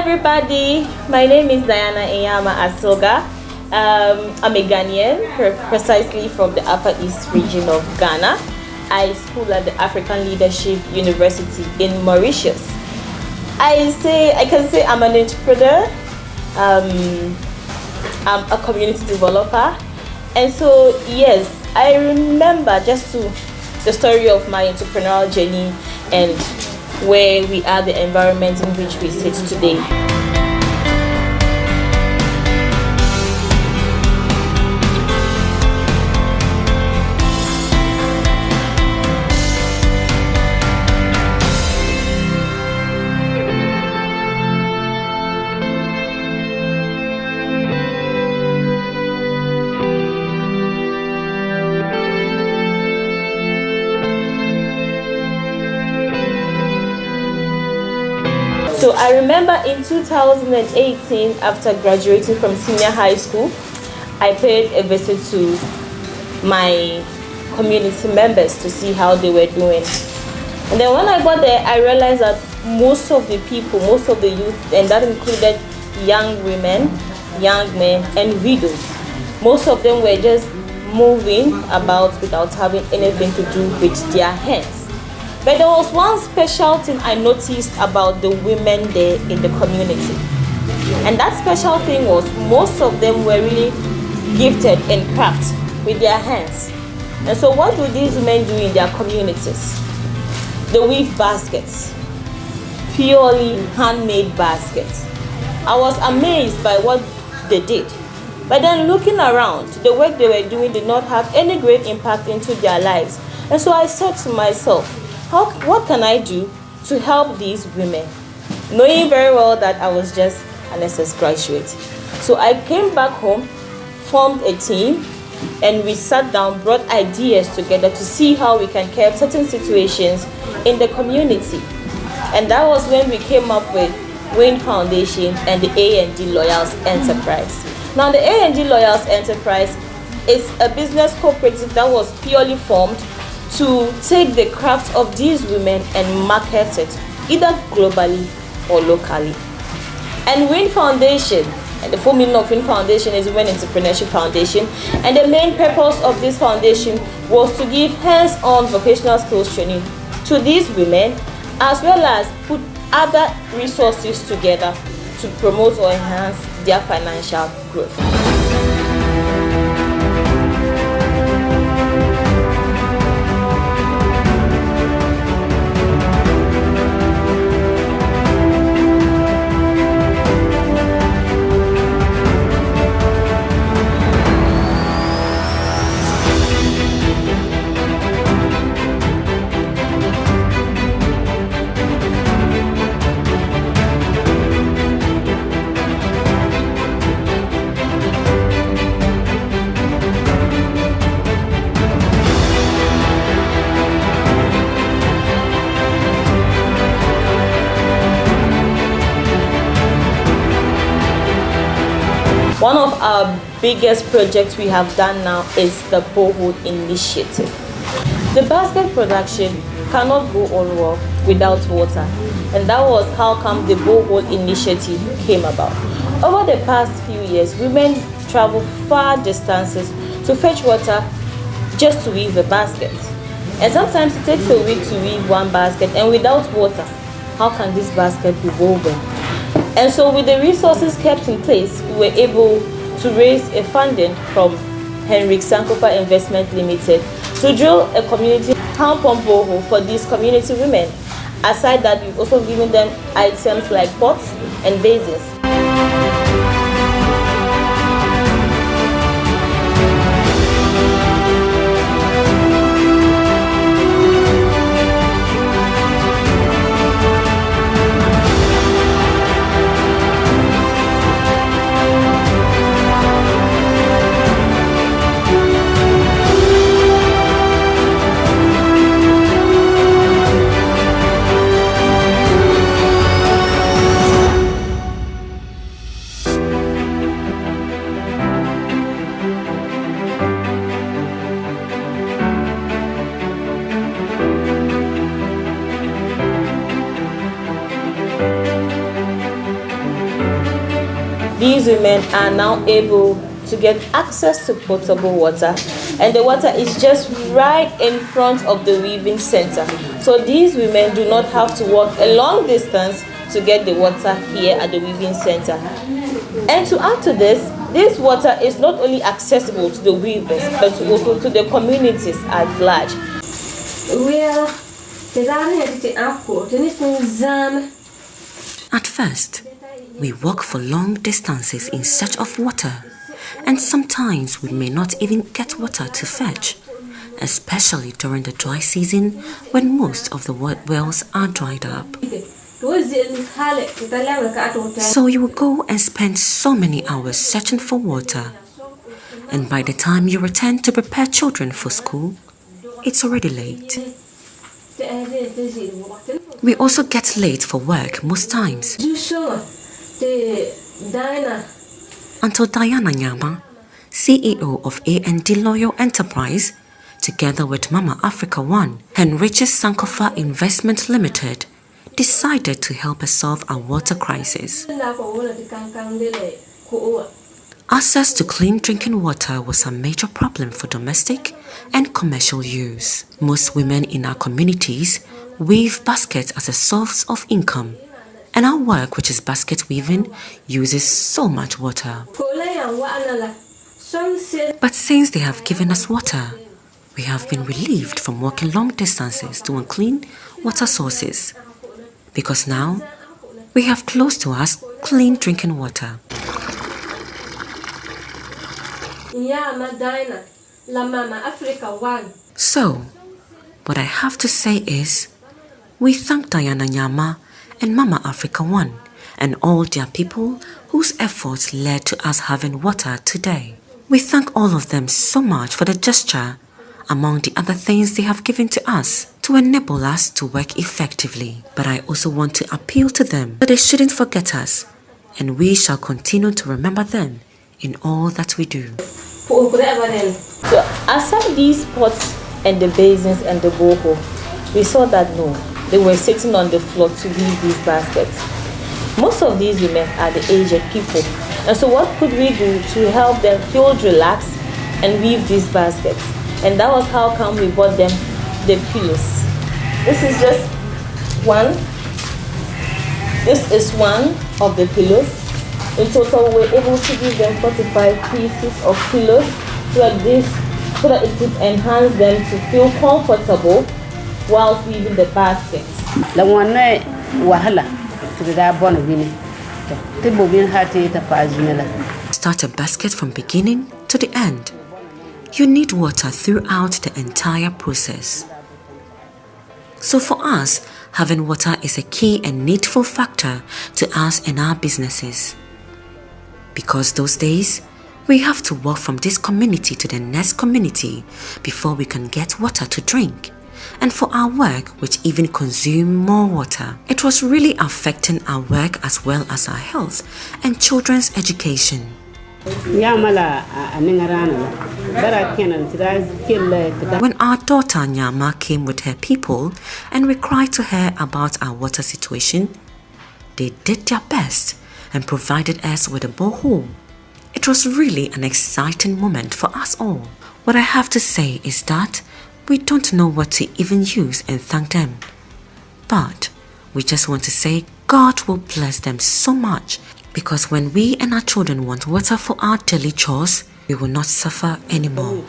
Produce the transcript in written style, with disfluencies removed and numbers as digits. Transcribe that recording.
everybody, my name is Nyaamah Asoga. I'm a Ghanaian, precisely from the Upper East region of Ghana. I school at the African Leadership University in Mauritius. I can say I'm an entrepreneur. I'm a community developer, and so yes, I remember the story of my entrepreneurial journey and where we are, the environment in which we sit today. So I remember in 2018, after graduating from senior high school, I paid a visit to my community members to see how they were doing. And then when I got there, I realized that most of the people, most of the youth, and that included young women, young men, and widows, most of them were just moving about without having anything to do with their hands. But there was one special thing I noticed about the women there in the community. And that special thing was most of them were really gifted in craft with their hands. And so what do these women do in their communities? They weave baskets, purely handmade baskets. I was amazed by what they did. But then looking around, the work they were doing did not have any great impact into their lives. And so I said to myself, what can I do to help these women? Knowing very well that I was just an SS graduate. So I came back home, formed a team, and we sat down, brought ideas together to see how we can curb certain situations in the community. And that was when we came up with Wayne Foundation and the A&D Loyals Enterprise. Now the A&D Loyals Enterprise is a business cooperative that was purely formed to take the craft of these women and market it either globally or locally. And Win Foundation, and the full meaning of Win Foundation is Women Entrepreneurship Foundation, and the main purpose of this foundation was to give hands-on vocational skills training to these women, as well as put other resources together to promote or enhance their financial growth. One of our biggest projects we have done now is the borehole initiative. The basket production cannot go on well without water, and that was how come the borehole initiative came about. Over the past few years, women travel far distances to fetch water just to weave a basket. And sometimes it takes a week to weave one basket, and without water, how can this basket be woven? And so with the resources kept in place, we were able to raise a funding from Henrik Sankofa Investment Limited to drill a community hand pump borehole for these community women. Aside that, we've also given them items like pots and basins. these women are now able to get access to potable water, and the water is just right in front of the weaving center. So these women do not have to walk a long distance to get the water here at the weaving center. And to add to this water is not only accessible to the weavers, but also to the communities at large. At first, we walk for long distances in search of water, and sometimes we may not even get water to fetch, especially during the dry season when most of the wells are dried up. So you will go and spend so many hours searching for water, and by the time you return to prepare children for school, it's already late. We also get late for work most times. Until Diana Nyaamah, CEO of A&D Loyal Enterprise, together with Mama Africa One and Riches Sankofa Investment Limited, decided to help us solve our water crisis. Access to clean drinking water was a major problem for domestic and commercial use. Most women in our communities weave baskets as a source of income, and our work, which is basket weaving, uses so much water. But since they have given us water, we have been relieved from walking long distances to unclean water sources, because now we have close to us clean drinking water. So, what I have to say is, we thank Diana Nyaamah and Mama Africa One and all their people whose efforts led to us having water today. We thank all of them so much for the gesture, among the other things they have given to us to enable us to work effectively. But I also want to appeal to them that they shouldn't forget us, and we shall continue to remember them in all that we do. So aside these pots and the basins and the boho, we saw that no, they were sitting on the floor to weave these baskets. Most of these women are the aged people, and so what could we do to help them feel relaxed and weave these baskets? And that was how come we bought them the pillows. This is just one. This is one of the pillows. In total, we're able to give them 45 pieces of pillows so that it could enhance them to feel comfortable while weaving the baskets. Start a basket from beginning to the end. You need water throughout the entire process. So for us, having water is a key and needful factor to us and our businesses. Because those days, we have to walk from this community to the next community before we can get water to drink. And for our work, which even consume more water, it was really affecting our work as well as our health and children's education. When our daughter Nyaamah came with her people and we cried to her about our water situation, they did their best and provided us with a borehole. It was really an exciting moment for us all. What I have to say is that we don't know what to even use and thank them. But we just want to say God will bless them so much, because when we and our children want water for our daily chores, we will not suffer anymore.